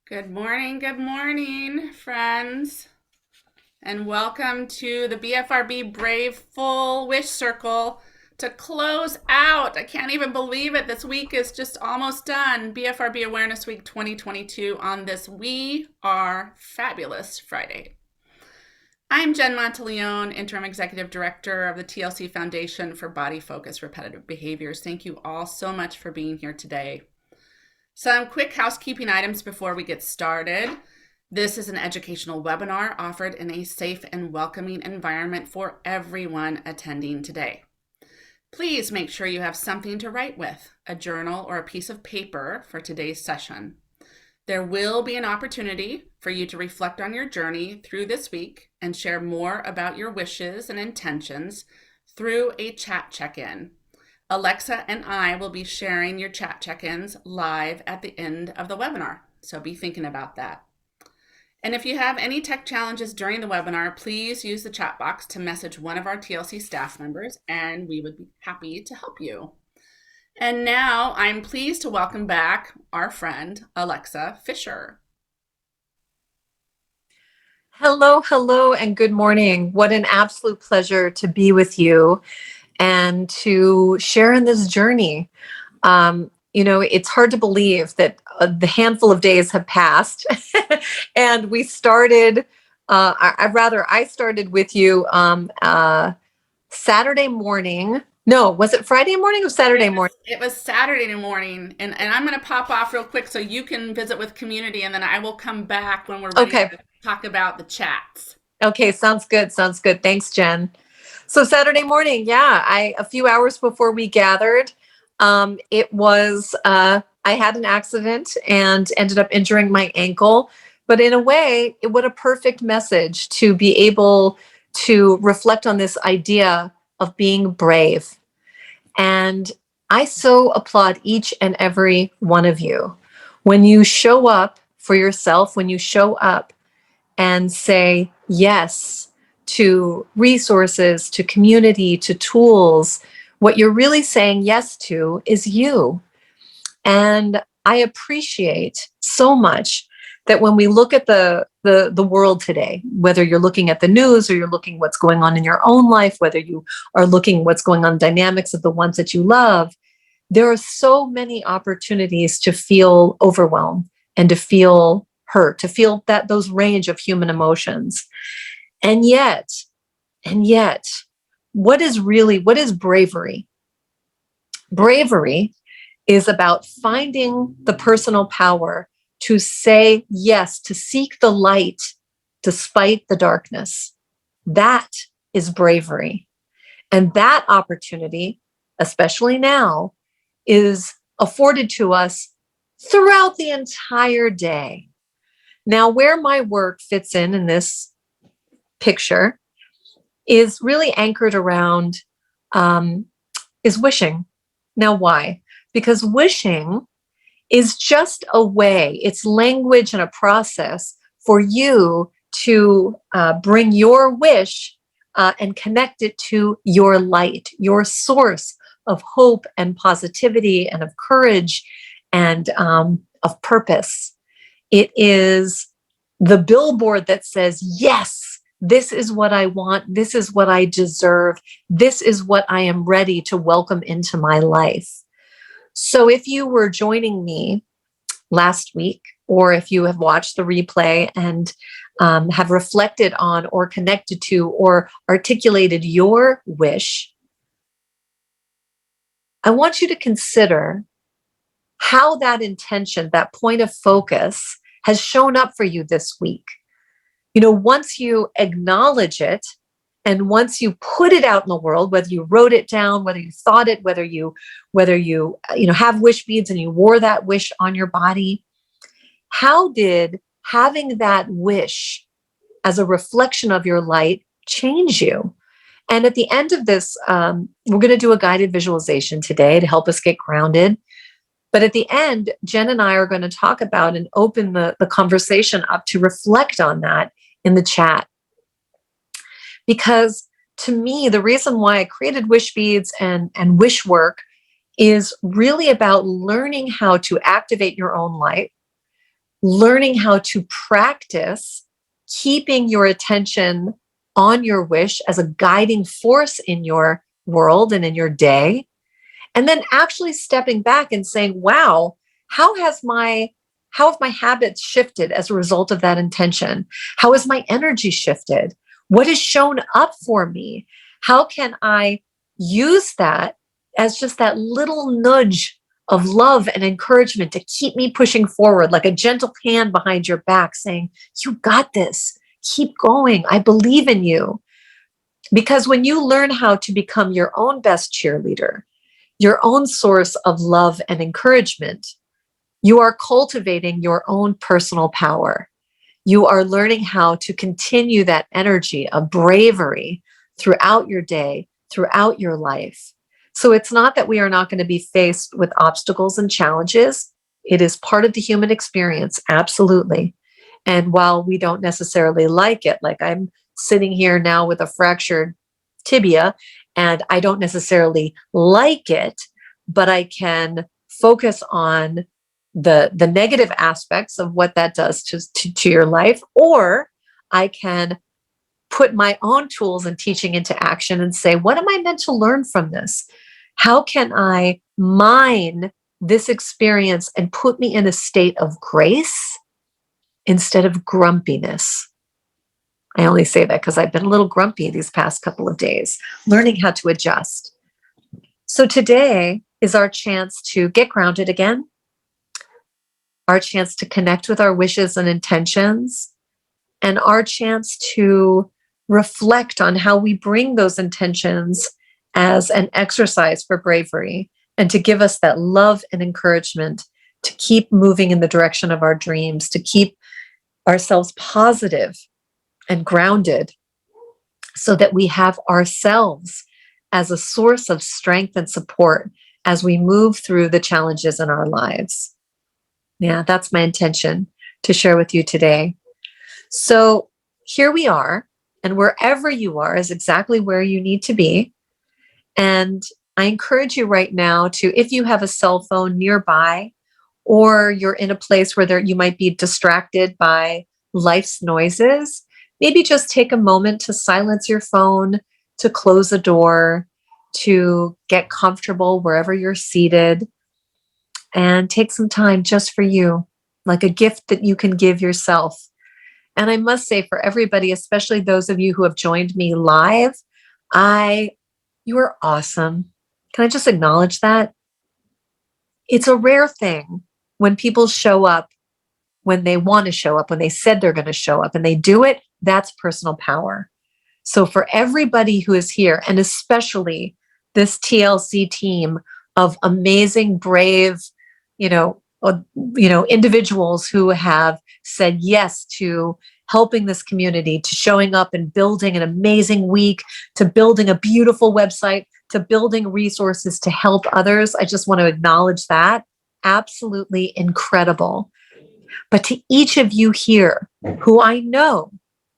Good morning, friends, and welcome to the BFRB Brave Full Wish Circle to close out. I can't even believe it. This week is just almost done. BFRB Awareness Week 2022 on this We Are Fabulous Friday. I'm Jen Monteleone, Interim Executive Director of the TLC Foundation for Body Focused Repetitive Behaviors. Thank you all so much for being here today. Some quick housekeeping items before we get started. This is an educational webinar offered in a safe and welcoming environment for everyone attending today. Please make sure you have something to write with, a journal or a piece of paper for today's session. There will be an opportunity for you to reflect on your journey through this week and share more about your wishes and intentions through a chat check-in. Alexa and I will be sharing your chat check-ins live at the end of the webinar, so be thinking about that. And if you have any tech challenges during the webinar, please use the chat box to message one of our TLC staff members, and we would be happy to help you. And now I'm pleased to welcome back our friend, Alexa Fischer. Hello, and good morning. What an absolute pleasure to be with you and to share in this journey. It's hard to believe that the handful of days have passed and we started, I started with you Saturday morning. No, was it Friday morning or Saturday morning? It was Saturday morning, and I'm going to pop off real quick so you can visit with community, and then I will come back when we're ready to talk about the chats. Okay, sounds good. Thanks, Jen. So Saturday morning, a few hours before we gathered, I had an accident and ended up injuring my ankle. But in a way, what a perfect message to be able to reflect on this idea of being brave. And I so applaud each and every one of you. When you show up for yourself, when you show up and say yes to resources, to community, to tools, what you're really saying yes to is you. And I appreciate so much that when we look at the world today, whether you're looking at the news or you're looking what's going on in your own life, whether you are looking what's going on dynamics of the ones that you love, there are so many opportunities to feel overwhelmed and to feel hurt, to feel that those range of human emotions. And yet, what is bravery? Bravery is about finding the personal power to say yes, to seek the light despite the darkness. That is bravery. And that opportunity, especially now, is afforded to us throughout the entire day. Now, where my work fits in this picture is really anchored around is wishing. Now, why? Because wishing is just a way, it's language and a process for you to bring your wish and connect it to your light, your source of hope and positivity and of courage and of purpose. It is the billboard that says, yes, this is what I want. This is what I deserve. This is what I am ready to welcome into my life. So if you were joining me last week, or if you have watched the replay and have reflected on or connected to or articulated your wish, I want you to consider how that intention, that point of focus, has shown up for you this week. Once you acknowledge it, and once you put it out in the world, whether you wrote it down, whether you thought it, whether you have wish beads and you wore that wish on your body, how did having that wish as a reflection of your light change you? And at the end of this, we're going to do a guided visualization today to help us get grounded. But at the end, Jen and I are going to talk about and open the conversation up to reflect on that in the chat. Because to me, the reason why I created wish beads and wish work is really about learning how to activate your own light, learning how to practice keeping your attention on your wish as a guiding force in your world and in your day. And then actually stepping back and saying, wow, how have my habits shifted as a result of that intention? How has my energy shifted? What has shown up for me? How can I use that as just that little nudge of love and encouragement to keep me pushing forward, like a gentle hand behind your back saying, you got this. Keep going. I believe in you. Because when you learn how to become your own best cheerleader, your own source of love and encouragement, you are cultivating your own personal power. You are learning how to continue that energy of bravery throughout your day, throughout your life. So it's not that we are not going to be faced with obstacles and challenges. It is part of the human experience, absolutely. And while we don't necessarily like it, like I'm sitting here now with a fractured tibia, and I don't necessarily like it, but I can focus on the negative aspects of what that does to your life, or I can put my own tools and teaching into action and say, what am I meant to learn from this? How can I mine this experience and put me in a state of grace instead of grumpiness? I only say that because I've been a little grumpy these past couple of days, learning how to adjust. So today is our chance to get grounded again, our chance to connect with our wishes and intentions, and our chance to reflect on how we bring those intentions as an exercise for bravery and to give us that love and encouragement to keep moving in the direction of our dreams, to keep ourselves positive and grounded so that we have ourselves as a source of strength and support as we move through the challenges in our lives. Yeah, that's my intention to share with you today. So here we are, and wherever you are is exactly where you need to be. And I encourage you right now to, if you have a cell phone nearby, or you're in a place where you might be distracted by life's noises, maybe just take a moment to silence your phone, to close a door, to get comfortable wherever you're seated, and take some time just for you, like a gift that you can give yourself. And I must say, for everybody, especially those of you who have joined me live, you are awesome. Can I just acknowledge that? It's a rare thing when people show up when they want to show up, when they said they're going to show up and they do it. That's personal power. So for everybody who is here, and especially this TLC team of amazing, brave, individuals who have said yes to helping this community, to showing up and building an amazing week, to building a beautiful website, to building resources to help others. I just want to acknowledge that. Absolutely incredible. But to each of you here who I know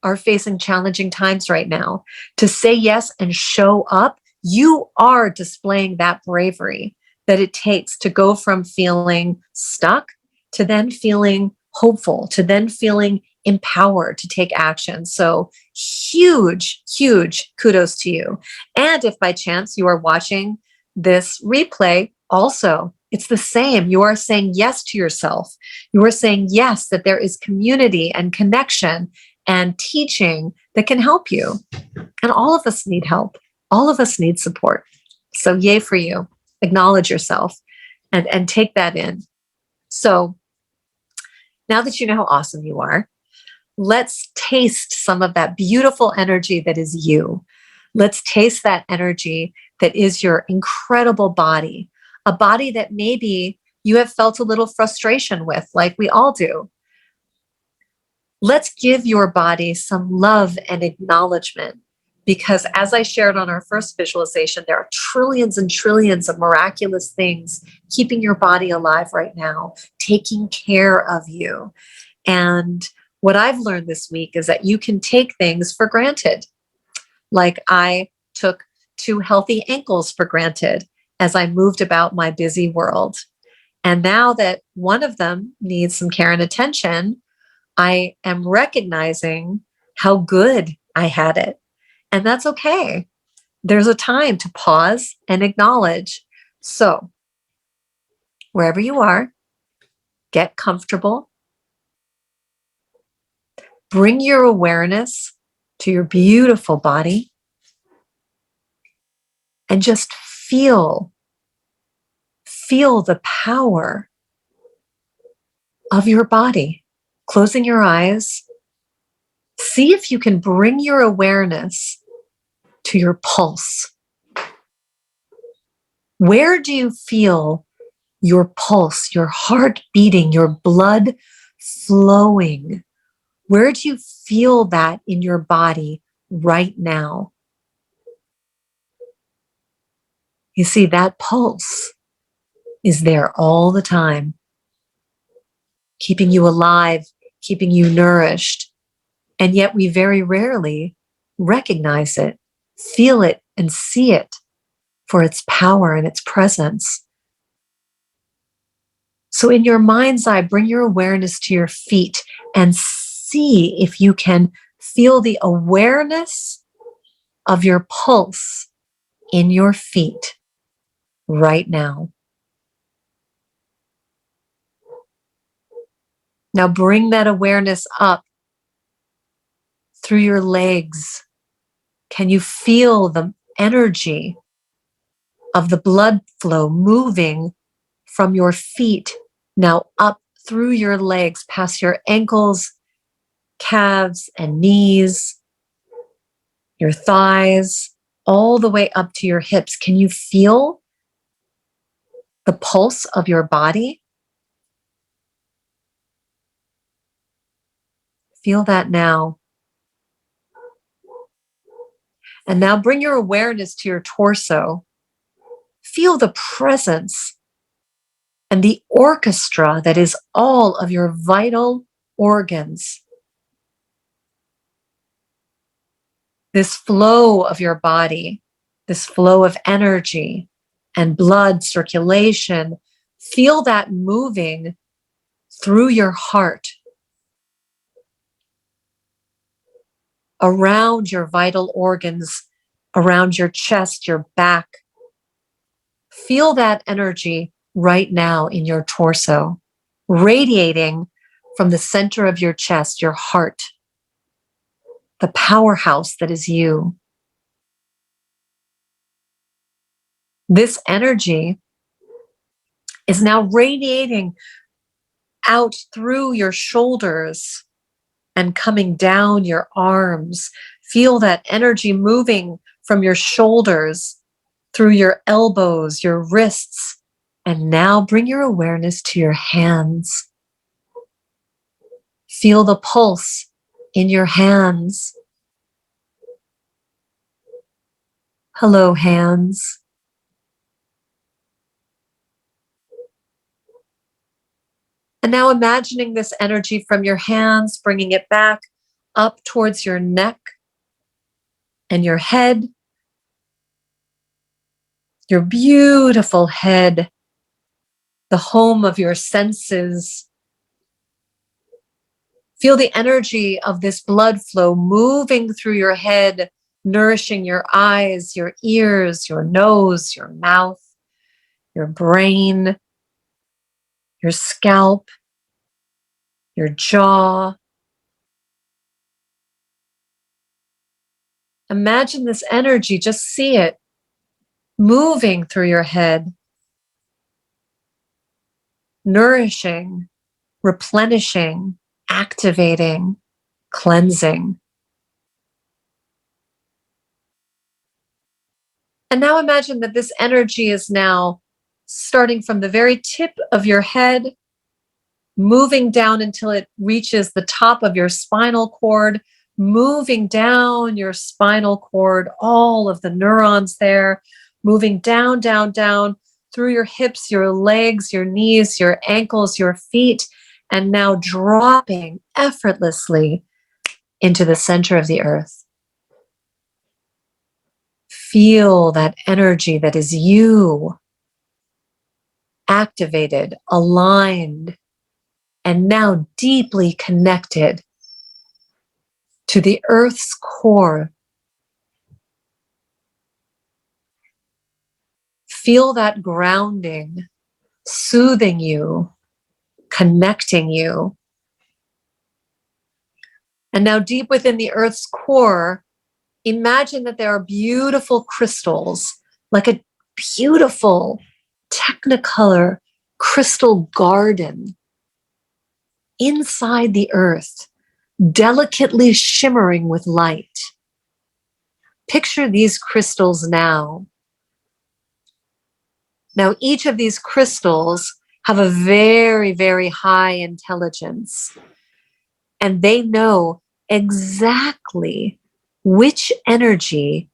are facing challenging times right now, to say yes and show up, you are displaying that bravery that it takes to go from feeling stuck to then feeling hopeful, to then feeling empowered to take action. So huge, huge kudos to you. And if by chance you are watching this replay, also, it's the same. You are saying yes to yourself. You are saying yes, that there is community and connection and teaching that can help you. And all of us need help. All of us need support. So yay for you. Acknowledge yourself and take that in. So now that you know how awesome you are, let's taste some of that beautiful energy that is you. Let's taste that energy that is your incredible body, a body that maybe you have felt a little frustration with, like we all do. Let's give your body some love and acknowledgement, because as I shared on our first visualization, there are trillions and trillions of miraculous things keeping your body alive right now, taking care of you. And what I've learned this week is that you can take things for granted. Like I took 2 healthy ankles for granted as I moved about my busy world. And now that one of them needs some care and attention, I am recognizing how good I had it. And that's okay. There's a time to pause and acknowledge. So, wherever you are, get comfortable. Bring your awareness to your beautiful body and just feel the power of your body. Closing your eyes, see if you can bring your awareness to your pulse. Where do you feel your pulse, your heart beating, your blood flowing? Where do you feel that in your body right now? You see, that pulse is there all the time, keeping you alive, keeping you nourished. And yet we very rarely recognize it, feel it, and see it for its power and its presence. So in your mind's eye, bring your awareness to your feet and see if you can feel the awareness of your pulse in your feet right now. Now bring that awareness up through your legs. Can you feel the energy of the blood flow moving from your feet now up through your legs, past your ankles, calves, and knees, your thighs, all the way up to your hips? Can you feel the pulse of your body? Feel that now. And now bring your awareness to your torso. Feel the presence and the orchestra that is all of your vital organs. This flow of your body, this flow of energy and blood circulation, feel that moving through your heart, around your vital organs, around your chest, your back. Feel that energy right now in your torso, radiating from the center of your chest, your heart, the powerhouse that is you. This energy is now radiating out through your shoulders and coming down your arms. Feel that energy moving from your shoulders through your elbows, your wrists, and now bring your awareness to your hands. Feel the pulse in your hands. Hello, hands. And now imagining this energy from your hands, bringing it back up towards your neck and your head, your beautiful head, the home of your senses. Feel the energy of this blood flow moving through your head, nourishing your eyes, your ears, your nose, your mouth, your brain, your scalp, your jaw. Imagine this energy, just see it moving through your head, nourishing, replenishing, activating, cleansing. And now imagine that this energy is now starting from the very tip of your head, moving down until it reaches the top of your spinal cord, moving down your spinal cord, all of the neurons there, moving down, down, down through your hips, your legs, your knees, your ankles, your feet, and now dropping effortlessly into the center of the earth. Feel that energy that is you activated, aligned, and now deeply connected to the earth's core. Feel that grounding, soothing you, connecting you. And now, deep within the earth's core, imagine that there are beautiful crystals, like a beautiful technicolor crystal garden inside the earth, delicately shimmering with light. Picture these crystals now. Now, each of these crystals have a very, very high intelligence, and they know exactly which energy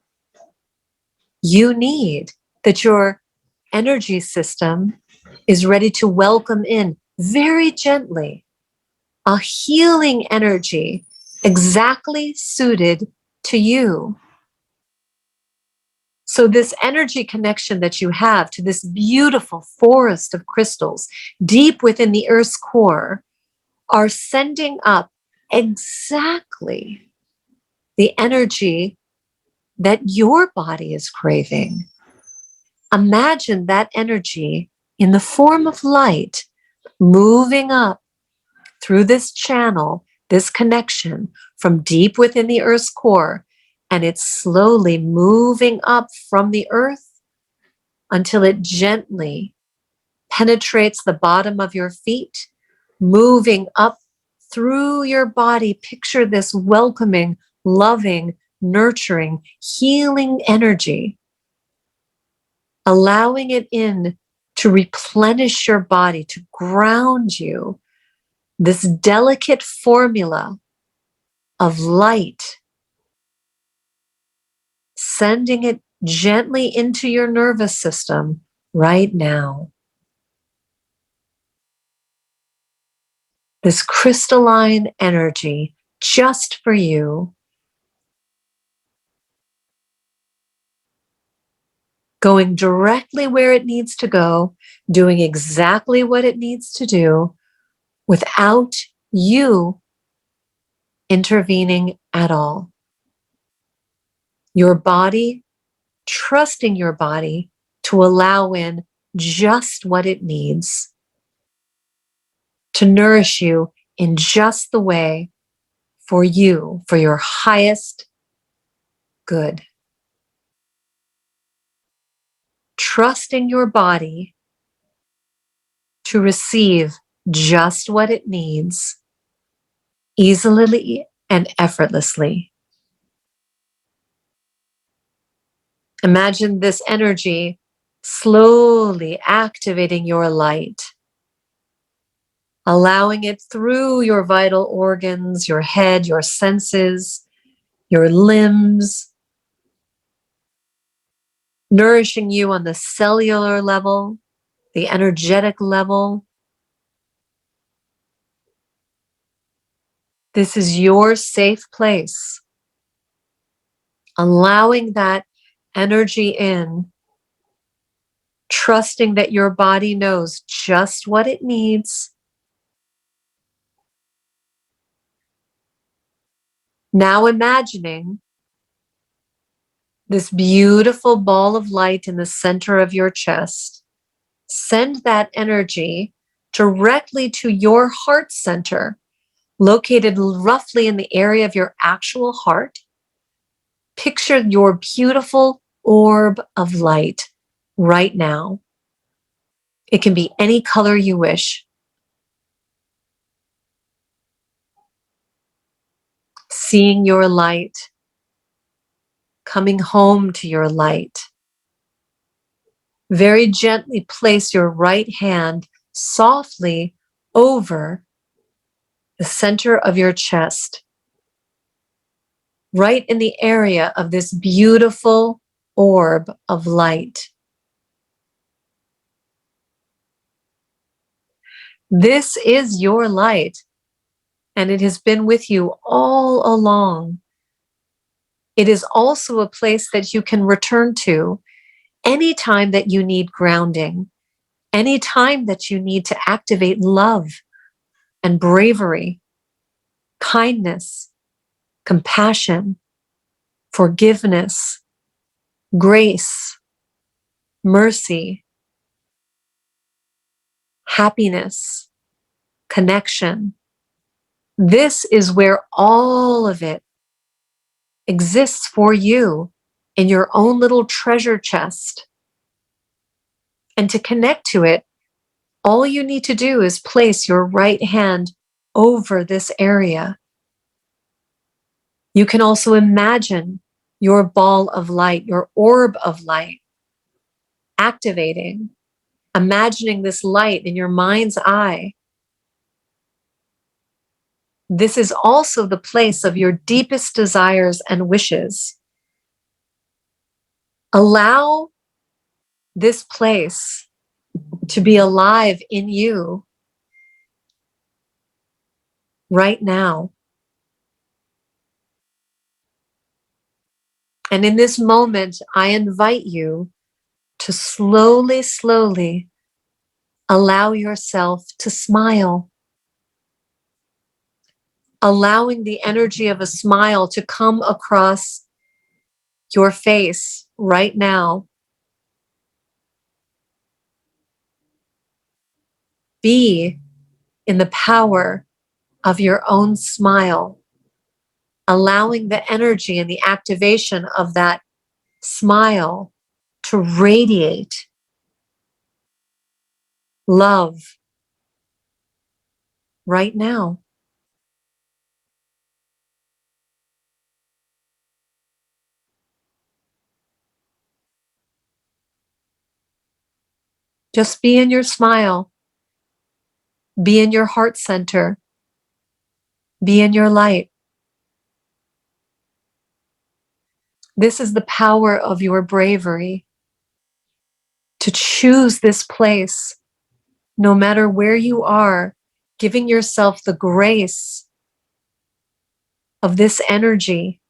you need, that your energy system is ready to welcome in very gently a healing energy exactly suited to you. So this energy connection that you have to this beautiful forest of crystals deep within the earth's core are sending up exactly the energy that your body is craving. Imagine that energy in the form of light moving up through this channel, this connection from deep within the earth's core, and it's slowly moving up from the earth until it gently penetrates the bottom of your feet, moving up through your body. Picture this welcoming, loving, nurturing, healing energy, allowing it in to replenish your body, to ground you. This delicate formula of light, sending it gently into your nervous system right now. This crystalline energy just for you, going directly where it needs to go, doing exactly what it needs to do without you intervening at all. Your body, trusting your body to allow in just what it needs to nourish you in just the way for you, for your highest good. Trusting your body to receive just what it needs easily and effortlessly. Imagine this energy slowly activating your light, allowing it through your vital organs, your head, your senses, your limbs, nourishing you on the cellular level, the energetic level. This is your safe place. Allowing that energy in, trusting that your body knows just what it needs. Now imagining this beautiful ball of light in the center of your chest. Send that energy directly to your heart center, located roughly in the area of your actual heart. Picture your beautiful orb of light right now. It can be any color you wish. Seeing your light, coming home to your light. Very gently place your right hand softly over the center of your chest, right in the area of this beautiful orb of light. This is your light, and it has been with you all along. It is also a place that you can return to anytime that you need grounding, Any time that you need to activate love and bravery, kindness, compassion, forgiveness, grace, mercy, happiness, connection. This is where all of it exists for you in your own little treasure chest. And to connect to it, all you need to do is place your right hand over this area. You can also imagine your ball of light, your orb of light, activating, imagining this light in your mind's eye. This is also the place of your deepest desires and wishes. Allow this place to be alive in you right now. And in this moment, I invite you to slowly, slowly allow yourself to smile, allowing the energy of a smile to come across your face right now. Be in the power of your own smile, allowing the energy and the activation of that smile to radiate love right now. Just be in your smile, be in your heart center, be in your light. This is the power of your bravery to choose this place, no matter where you are, giving yourself the grace of this energy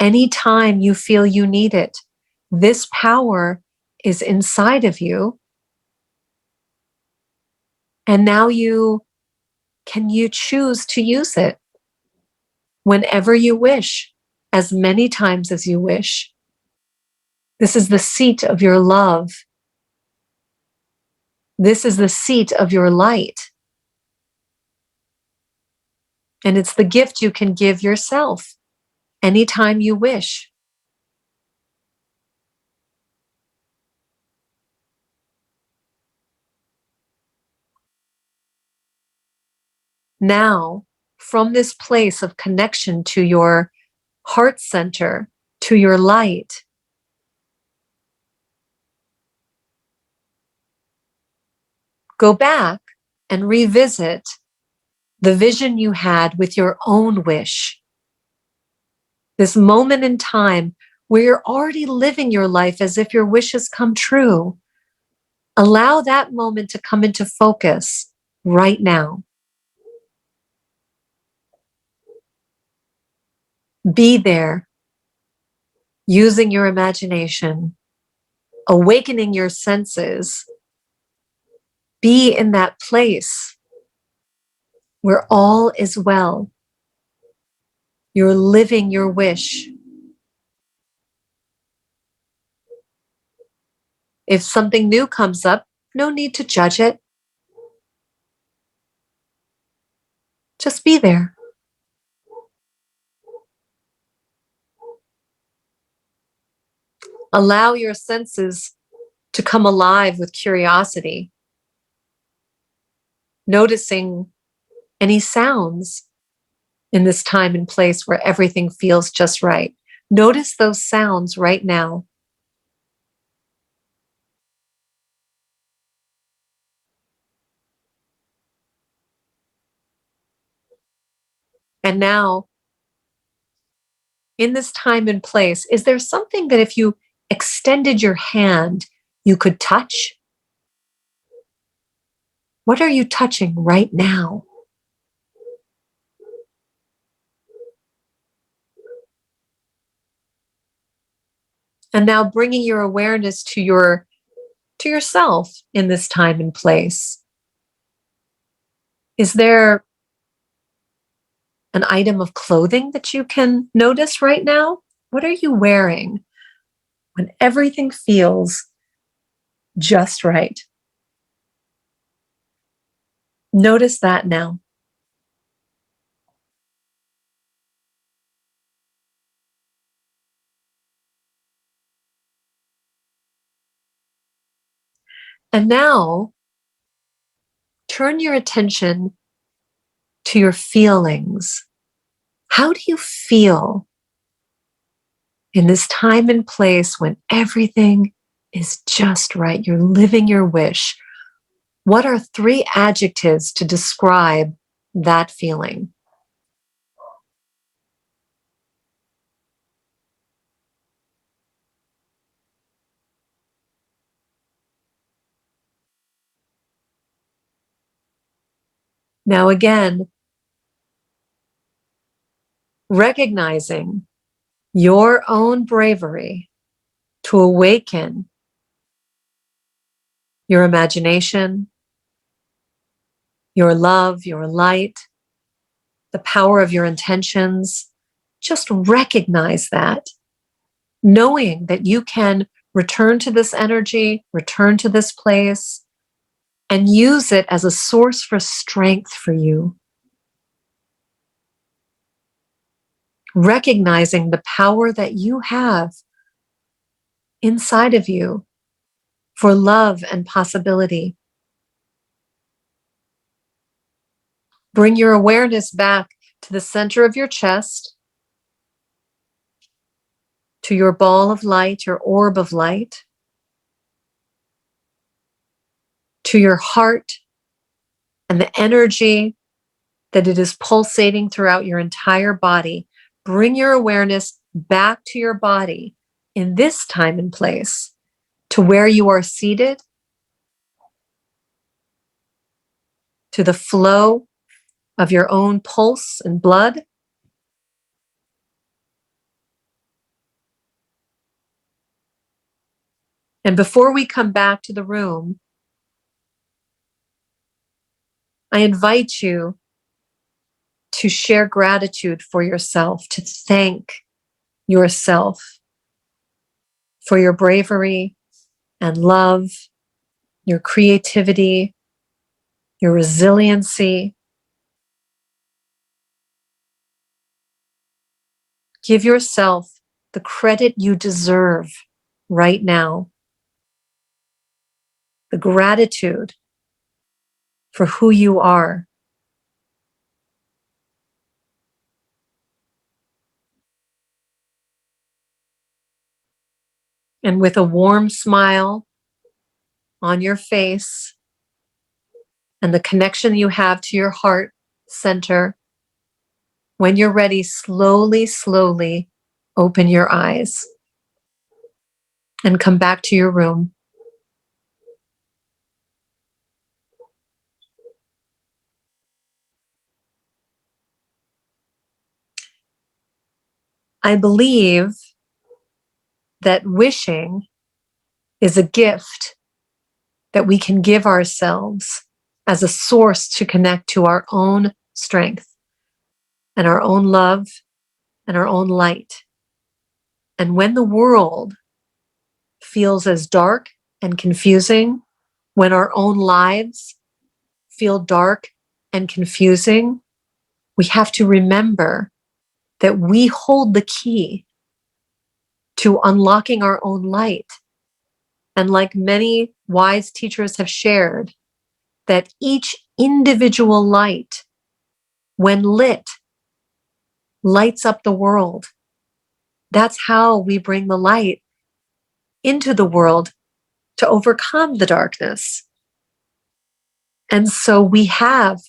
anytime you feel you need it. This power is inside of you. And now you choose to use it whenever you wish, as many times as you wish. This is the seat of your love. This is the seat of your light. And it's the gift you can give yourself anytime you wish. Now, from this place of connection to your heart center, to your light, go back and revisit the vision you had with your own wish. This moment in time where you're already living your life as if your wishes come true. Allow that moment to come into focus right now. Be there, using your imagination, awakening your senses. Be in that place where all is well. You're living your wish. If something new comes up, no need to judge it. Just be there. Allow your senses to come alive with curiosity, noticing any sounds in this time and place where everything feels just right. Notice those sounds right now. And now, in this time and place, is there something that if you extended your hand, you could touch? What are you touching right now? And now bringing your awareness to to yourself in this time and place. Is there an item of clothing that you can notice right now? What are you wearing when everything feels just right? Notice that now. And now, turn your attention to your feelings. How do you feel in this time and place when everything is just right? You're living your wish. What are 3 adjectives to describe that feeling? Now, again, recognizing your own bravery to awaken your imagination, your love, your light, the power of your intentions. Just recognize that, knowing that you can return to this energy, return to this place, and use it as a source for strength for you. Recognizing the power that you have inside of you for love and possibility. Bring your awareness back to the center of your chest, to your ball of light, your orb of light, to your heart and the energy that it is pulsating throughout your entire body. Bring your awareness back to your body in this time and place, to where you are seated, to the flow of your own pulse and blood. And before we come back to the room, I invite you to share gratitude for yourself, to thank yourself for your bravery and love, your creativity, your resiliency. Give yourself the credit you deserve right now, the gratitude for who you are. And with a warm smile on your face and the connection you have to your heart center, when you're ready, slowly, slowly open your eyes and come back to your room. I believe that wishing is a gift that we can give ourselves as a source to connect to our own strength and our own love and our own light. And when the world feels as dark and confusing, when our own lives feel dark and confusing, we have to remember that we hold the key to unlocking our own light. And like many wise teachers have shared, that each individual light, when lit, lights up the world. That's how we bring the light into the world to overcome the darkness. And so we have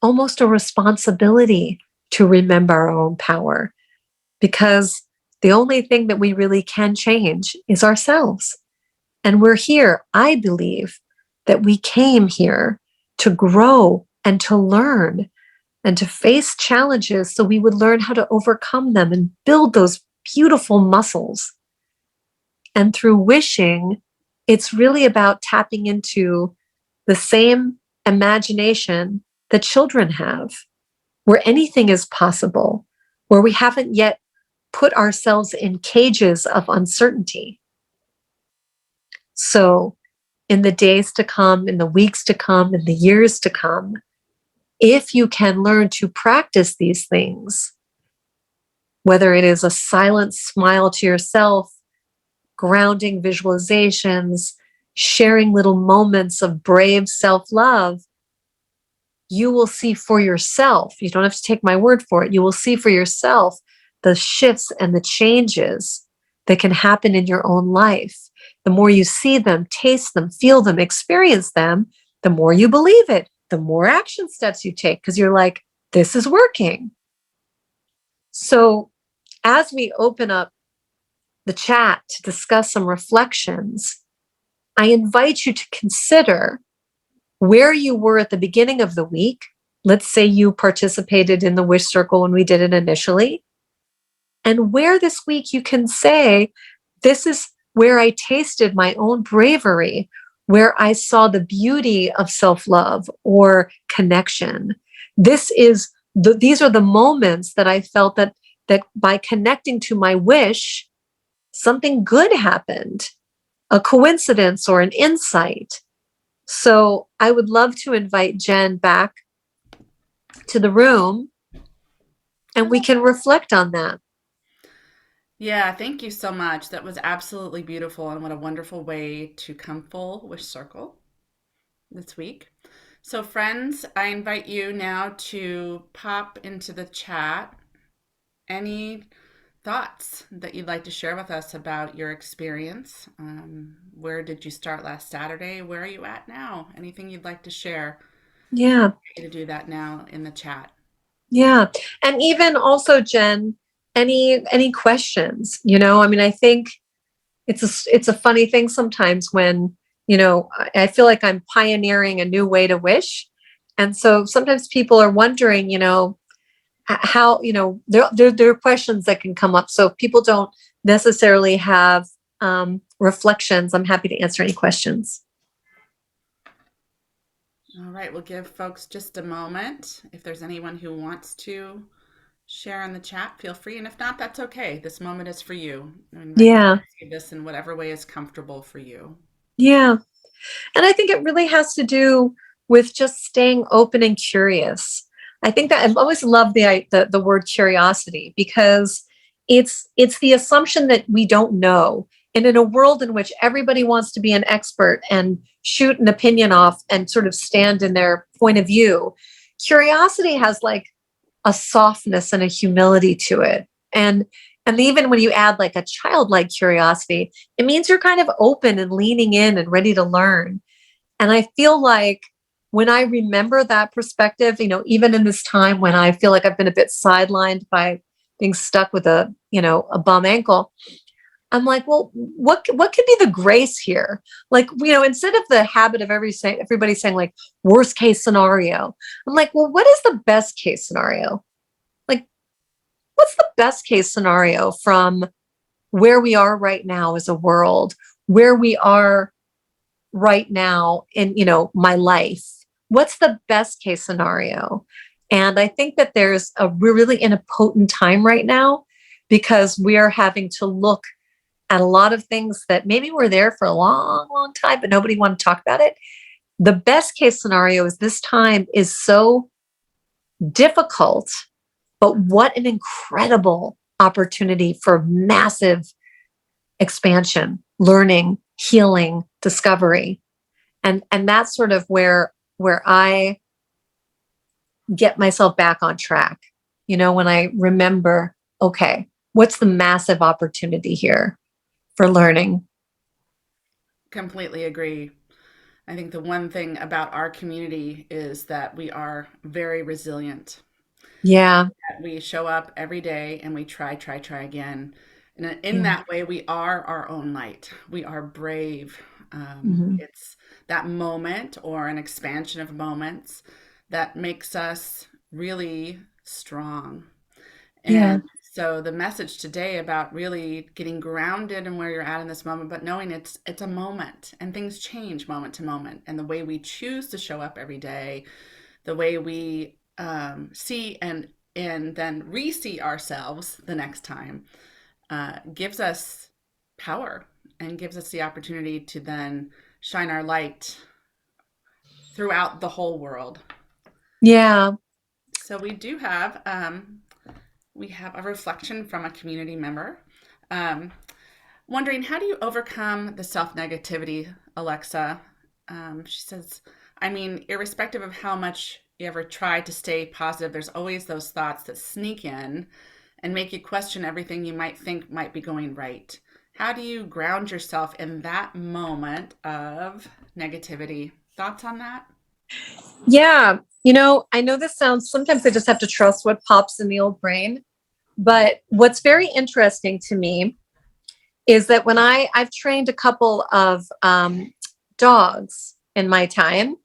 almost a responsibility to remember our own power, because the only thing that we really can change is ourselves. And we're here, I believe, that we came here to grow and to learn and to face challenges so we would learn how to overcome them and build those beautiful muscles. And through wishing, it's really about tapping into the same imagination that children have, where anything is possible, where we haven't yet put ourselves in cages of uncertainty. So, in the days to come, in the weeks to come, in the years to come, if you can learn to practice these things, whether it is a silent smile to yourself, grounding visualizations, sharing little moments of brave self love, you will see for yourself. You don't have to take my word for it. You will see for yourself the shifts and the changes that can happen in your own life. The more you see them, taste them, feel them, experience them, the more you believe it, the more action steps you take, because you're like, this is working. So as we open up the chat to discuss some reflections, I invite you to consider where you were at the beginning of the week. Let's say you participated in the Wishcircle when we did it initially, and where this week you can say, this is where I tasted my own bravery, where I saw the beauty of self-love or connection. These are the moments that I felt that by connecting to my wish, something good happened, a coincidence or an insight. So I would love to invite Jen back to the room and we can reflect on that. Yeah, thank you so much. That was absolutely beautiful, and what a wonderful way to come full wish circle this week. So, friends, I invite you now to pop into the chat any thoughts that you'd like to share with us about your experience. Where did you start last Saturday? Where are you at now? Anything you'd like to share? Yeah. To do that now in the chat. Yeah. And even also, Jen, any questions, I mean, I think it's a funny thing sometimes when, I feel like I'm pioneering a new way to wish. And so sometimes people are wondering, how, there are questions that can come up. So if people don't necessarily have reflections, I'm happy to answer any questions. All right, we'll give folks just a moment. If there's anyone who wants to share in the chat, feel free. And if not, that's okay. This moment is for you. Yeah. See this in whatever way is comfortable for you. Yeah. And I think it really has to do with just staying open and curious. I think that I've always loved the word curiosity, because it's the assumption that we don't know. And in a world in which everybody wants to be an expert and shoot an opinion off and sort of stand in their point of view, curiosity has like a softness and a humility to it. And even when you add like a childlike curiosity, it means you're kind of open and leaning in and ready to learn. And I feel like when I remember that perspective, even in this time when I feel like I've been a bit sidelined by being stuck with a bum ankle, I'm like, well, what could be the grace here? Like, instead of the habit of everybody saying like worst case scenario, I'm like, well, what is the best case scenario? Like, what's the best case scenario from where we are right now as a world, where we are right now in my life? What's the best case scenario? And I think that we're really in a potent time right now, because we are having to look at a lot of things that maybe were there for a long, long time, but nobody wanted to talk about it. The best case scenario is this time is so difficult, but what an incredible opportunity for massive expansion, learning, healing, discovery. And that's sort of where I get myself back on track. When I remember, okay, what's the massive opportunity here for learning? Completely agree. I think the one thing about our community is that we are very resilient. Yeah. We show up every day and we try again. And in that way, we are our own light. We are brave. It's that moment or an expansion of moments that makes us really strong. And So the message today about really getting grounded in where you're at in this moment, but knowing it's a moment and things change moment to moment, and the way we choose to show up every day, the way we see and then re-see ourselves the next time, gives us power and gives us the opportunity to then shine our light throughout the whole world. Yeah. So we have a reflection from a community member, um, wondering, how do you overcome the self negativity, Alexa? She says, I mean, irrespective of how much you ever try to stay positive, there's always those thoughts that sneak in and make you question everything you might think might be going right. How do you ground yourself in that moment of negativity? Thoughts on that? Yeah. I know this sounds, sometimes I just have to trust what pops in the old brain. But what's very interesting to me is that when I've trained a couple of dogs in my time,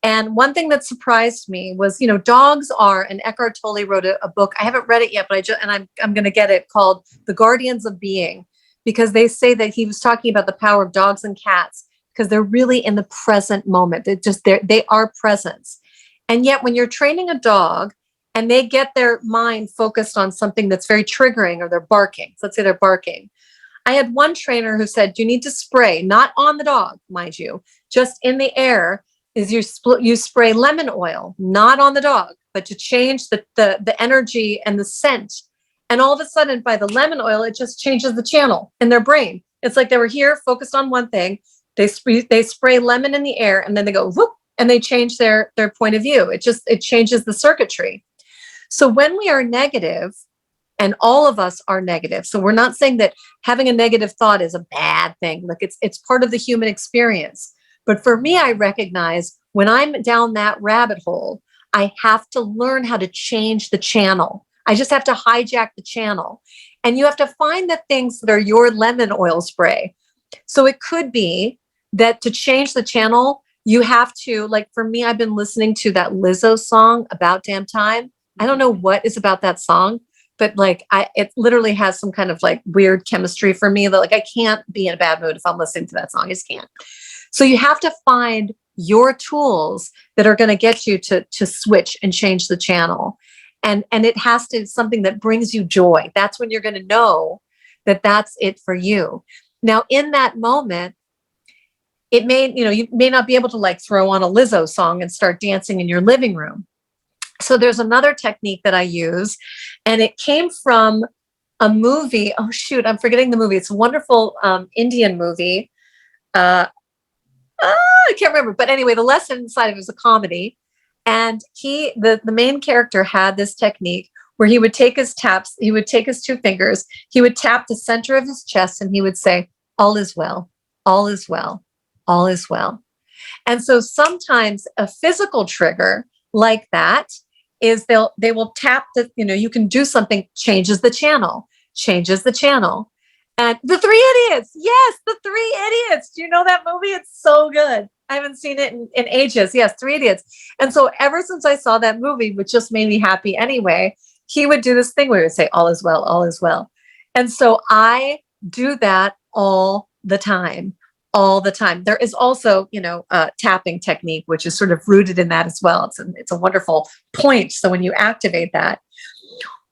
and one thing that surprised me was, dogs are, and Eckhart Tolle wrote a book. I haven't read it yet, but I'm going to get it, called The Guardians of Being, because they say that he was talking about the power of dogs and cats because they're really in the present moment. They are presence. And yet when you're training a dog and they get their mind focused on something that's very triggering, or they're barking, so let's say they're barking. I had one trainer who said, you need to spray, not on the dog, mind you, just in the air, is you spray lemon oil, not on the dog, but to change the energy and the scent. And all of a sudden, by the lemon oil, it just changes the channel in their brain. It's like they were here focused on one thing. They spray lemon in the air, and then they go whoop, and they change their point of view. It changes the circuitry. So when we are negative, and all of us are negative, so we're not saying that having a negative thought is a bad thing. Like it's part of the human experience. But for me, I recognize when I'm down that rabbit hole, I have to learn how to change the channel. I just have to hijack the channel. And you have to find the things that are your lemon oil spray. So it could be that to change the channel, you have to, like for me, I've been listening to that Lizzo song, About Damn Time. I don't know what is about that song, but it literally has some kind of like weird chemistry for me that I can't be in a bad mood if I'm listening to that song. I just can't. So you have to find your tools that are going to get you to switch and change the channel. And it has to be something that brings you joy. That's when you're going to know that that's it for you. Now, in that moment, it may, you may not be able to throw on a Lizzo song and start dancing in your living room. So there's another technique that I use, and it came from a movie. Oh, shoot, I'm forgetting the movie. It's a wonderful Indian movie. I can't remember. But anyway, the lesson inside of it was a comedy. And the main character had this technique where he would take his two fingers, he would tap the center of his chest, and he would say, all is well, all is well, all is well. And so sometimes a physical trigger like that is they will tap you can do something, changes the channel. And The Three Idiots. Yes, The Three Idiots. Do you know that movie? It's so good. I haven't seen it in ages. Yes, Three Idiots. And so ever since I saw that movie, which just made me happy anyway, he would do this thing where he would say, all is well, all is well. And so I do that all the time. All the time. There is also, a tapping technique, which is sort of rooted in that as well. It's a wonderful point. So when you activate that,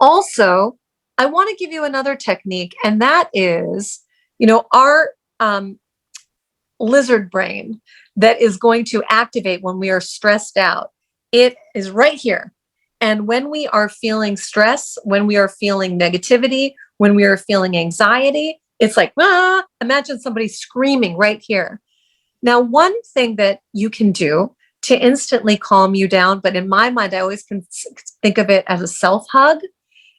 also, I want to give you another technique, and that is, our lizard brain that is going to activate when we are stressed out. It is right here. And when we are feeling stress, when we are feeling negativity, when we are feeling anxiety, it's like, imagine somebody screaming right here. Now, one thing that you can do to instantly calm you down, but in my mind, I always can think of it as a self-hug,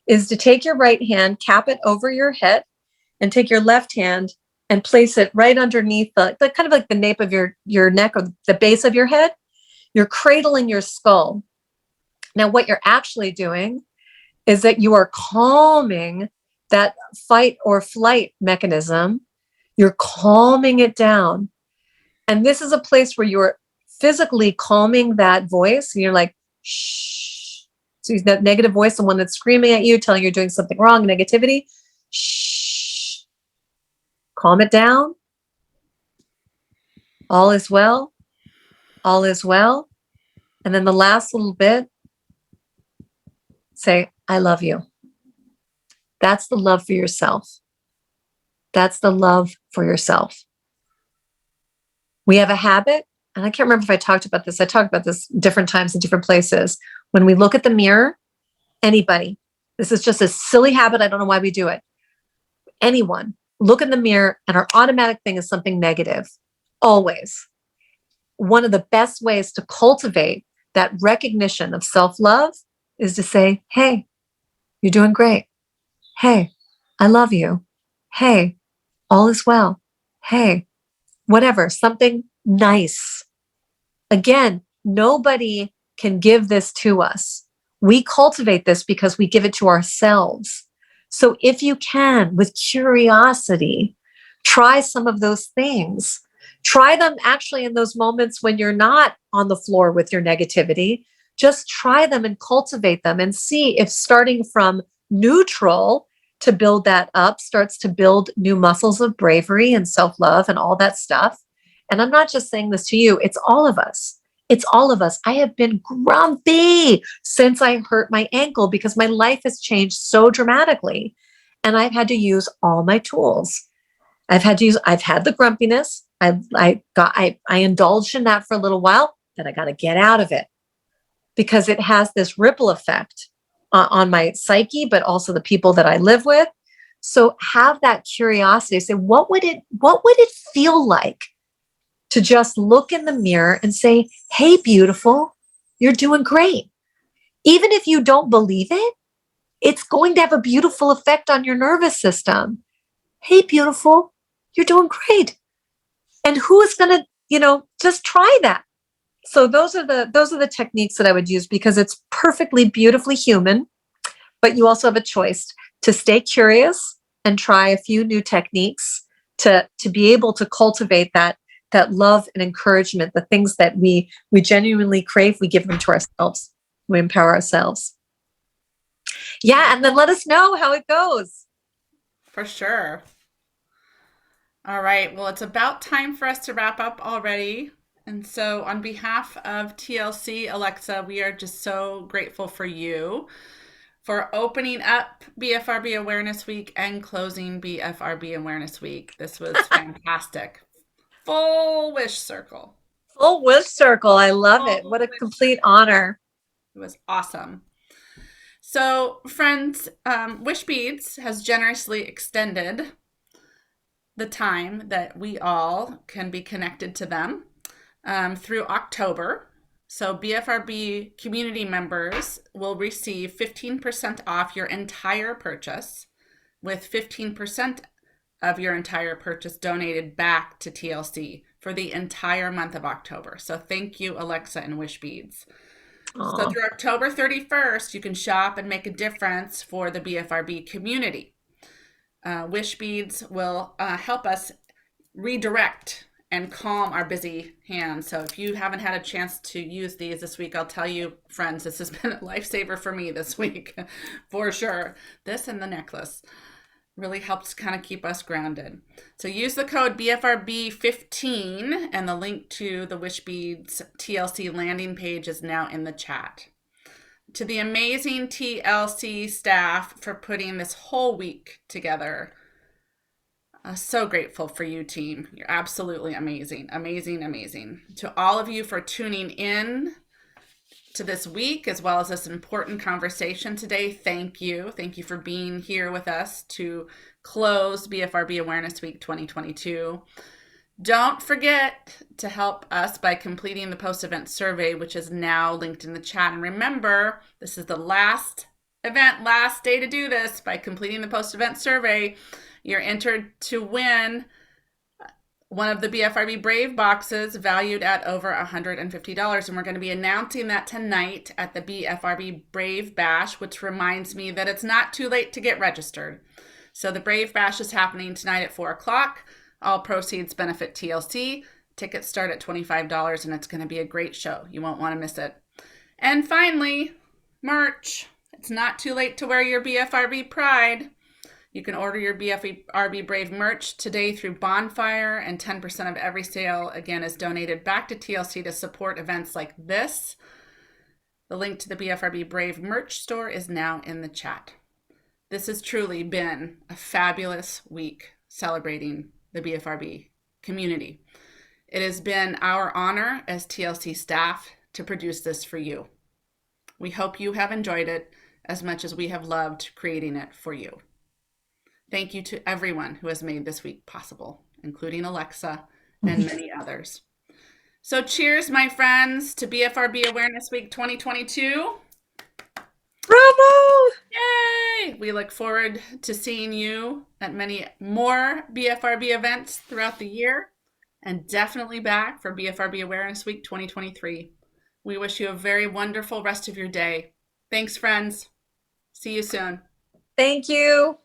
is to take your right hand, cap it over your head, and take your left hand and place it right underneath the kind of like the nape of your neck or the base of your head. You're cradling your skull. Now, what you're actually doing is that you are calming that fight or flight mechanism. You're calming it down. And this is a place where you're physically calming that voice. And you're like, shh, So that negative voice, the one that's screaming at you, telling you're doing something wrong, negativity, shh, calm it down. All is well. All is well. And then the last little bit, say, I love you. That's the love for yourself. That's the love for yourself. We have a habit, and I can't remember if I talked about this. I talked about this different times in different places. When we look at the mirror, anybody, this is just a silly habit. I don't know why we do it. Anyone, look in the mirror, and our automatic thing is something negative. Always. One of the best ways to cultivate that recognition of self-love is to say, hey, you're doing great. Hey, I love you. Hey, all is well. Hey, whatever, something nice. Again, nobody can give this to us. We cultivate this because we give it to ourselves. So if you can, with curiosity, try some of those things. Try them actually in those moments when you're not on the floor with your negativity. Just try them and cultivate them and see if starting from neutral to build that up starts to build new muscles of bravery and self-love and all that stuff. And I'm not just saying this to you, it's all of us. It's all of us. I have been grumpy since I hurt my ankle because my life has changed so dramatically. And I've had to use all my tools. I've had the grumpiness. I indulged in that for a little while, then I got to get out of it because it has this ripple effect on my psyche, but also the people that I live with. So have that curiosity. Say, what would it feel like to just look in the mirror and say, hey, beautiful, you're doing great. Even if you don't believe it, it's going to have a beautiful effect on your nervous system. Hey, beautiful, you're doing great. And who is going to, just try that. So those are the techniques that I would use because it's perfectly, beautifully human, but you also have a choice to stay curious and try a few new techniques to be able to cultivate that love and encouragement, the things that we genuinely crave, we give them to ourselves. We empower ourselves. Yeah, and then let us know how it goes. For sure. All right. Well, it's about time for us to wrap up already. And so on behalf of TLC, Alexa, we are just so grateful for you for opening up BFRB Awareness Week and closing BFRB Awareness Week. This was fantastic. Full wish circle. Full wish circle. I love it. What a complete honor. It was awesome. So, friends, Wish Beads has generously extended the time that we all can be connected to them through October. So BFRB community members will receive 15% off your entire purchase, with 15% of your entire purchase donated back to TLC for the entire month of October. So thank you, Alexa and Wish Beads. Aww. So through October 31st, you can shop and make a difference for the BFRB community. Wish Beads will help us redirect and calm our busy hands. So if you haven't had a chance to use these this week, I'll tell you, friends, this has been a lifesaver for me this week, for sure. This and the necklace really helps kind of keep us grounded. So use the code BFRB15, and the link to the Wish Beads TLC landing page is now in the chat. To the amazing TLC staff for putting this whole week together. So grateful for you, team. You're absolutely amazing, amazing, amazing. To all of you for tuning in to this week, as well as this important conversation today, thank you. Thank you for being here with us to close BFRB Awareness Week 2022. Don't forget to help us by completing the post-event survey, which is now linked in the chat. And remember, this is the last day to do this. By completing the post-event survey, you're entered to win one of the BFRB Brave boxes valued at over $150. And we're going to be announcing that tonight at the BFRB Brave Bash, which reminds me that it's not too late to get registered. So the Brave Bash is happening tonight at 4 o'clock. All proceeds benefit TLC. Tickets start at $25, and it's going to be a great show. You won't want to miss it. And finally, merch. It's not too late to wear your BFRB pride. You can order your BFRB Brave merch today through Bonfire, and 10% of every sale, again, is donated back to TLC to support events like this. The link to the BFRB Brave merch store is now in the chat. This has truly been a fabulous week celebrating the BFRB community. It has been our honor as TLC staff to produce this for you. We hope you have enjoyed it as much as we have loved creating it for you. Thank you to everyone who has made this week possible, including Alexa and many others. So cheers, my friends, to BFRB Awareness Week 2022. Bravo! Yay! We look forward to seeing you at many more BFRB events throughout the year, and definitely back for BFRB Awareness Week 2023. We wish you a very wonderful rest of your day. Thanks, friends. See you soon. Thank you.